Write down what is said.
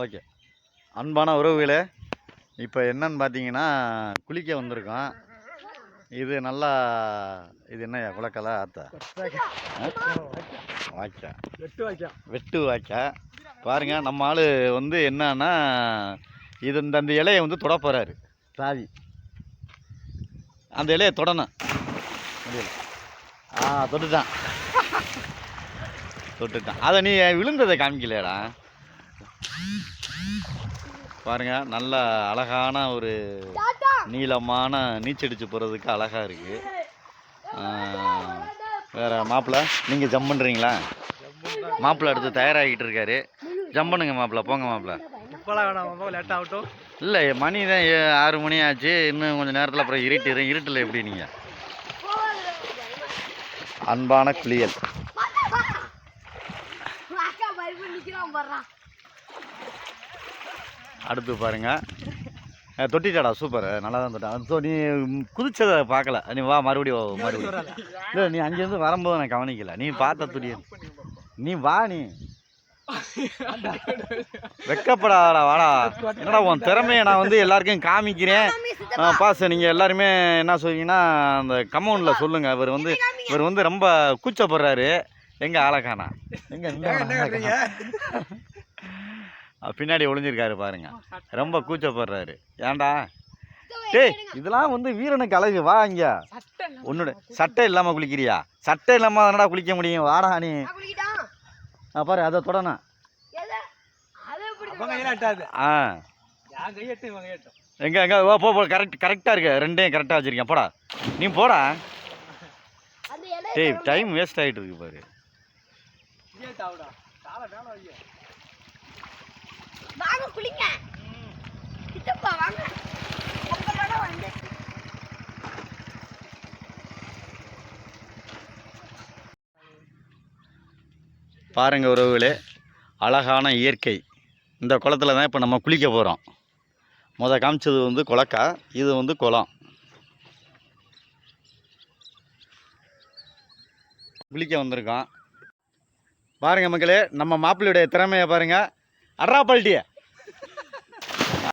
Okay. அன்பான உறவுகளே, இப்போ என்னன்னு பார்த்தீங்கன்னா குளிக்க வந்திருக்கோம். இது நல்லா இது என்னய்யா குளக்கலை ஆத்தா வாய்க்கா வெட்டு வாய்க்கா பாருங்க. நம்ம ஆள் வந்து என்னன்னா இது அந்த இலையை வந்து தொட போகிறாரு சாவி. அந்த இலையை தொடணும் முடியல. தொட்டுட்டான் தொட்டுட்டான். அதை நீ விழுந்ததை காமிக்கலையாடா. பாருங்க, நல்ல அழகான ஒரு நீளமான நீச்சடிச்சு போகிறதுக்கு அழகாக இருக்குது. வேறு மாப்பிள்ளை நீங்கள் ஜம்ப் பண்ணுறீங்களா? மாப்பிள்ளை அடுத்து தயாராகிட்டு இருக்காரு. ஜம்ப் பண்ணுங்க மாப்பிள்ளை, போங்க மாப்பிள்ளை. இப்போலாம் வேணாம், லேட் ஆகட்டும். இல்லை, மணி தான் 6 மணி ஆச்சு. இன்னும் கொஞ்சம் நேரத்தில் அப்புறம் இருட்டில் எப்படி நீங்கள்? அன்பான குளியல். அடுத்து பாருங்க, தொட்டிட்டாடா, சூப்பர், நல்லா தான் தொட்டான். ஸோ நீ குதிச்சதை பார்க்கல, நீ வா மறுபடியும் இல்லை, நீ அங்கேருந்து வரும்போது நான் கவனிக்கல. நீ பார்த்த துடிய நீ வா, நீ வெக்கப்படாதடா, வாடா. என்னடா உன் திறமையை நான் வந்து எல்லாருக்கும் காமிக்கிறேன். பாஸ் நீங்கள் எல்லாருமே என்ன சொல்றீங்கன்னா அந்த கமௌண்டில் சொல்லுங்கள். இவர் வந்து ரொம்ப கூச்சப்படுறாரு. எங்கே ஆளக்கானா? எங்கே பின்னாடி ஒளிஞ்சிருக்காரு பாருங்க. ரொம்ப கூச்சப்படுறாரு. ஏன்டா டேய், இதெல்லாம் வந்து வீரனுக்கு அழகு. வா இங்க. உன்னோட சட்டை இல்லாமல் குளிக்கிறியா? சட்டை இல்லாமல் தானடா குளிக்க முடியும். வாடா நீ. பாரு, அதை தொடணும். எங்க எங்க போ போ. கரெக்டாக இருக்கு, ரெண்டையும் கரெக்டாக வச்சிருக்கேன். போடா நீ, போடா. டேய், டைம் வேஸ்ட் ஆகிட்டு இருக்கு பாரு. வாங்க குளிங்க. கிட்டப்பா வாங்க. அப்பறடா வந்து. பாருங்க உறவுகளே, அழகான இயற்கை. இந்த குளத்துல தான் இப்போ நம்ம குளிக்க போகிறோம். காமிச்சது வந்து குளக்கா, இது வந்து குளம். குளிக்க வந்திருக்கோம். பாருங்க மக்களே, நம்ம மாப்பிள்ளையுடைய திறமையை பாருங்க. அட்ரா பல்ட்டிய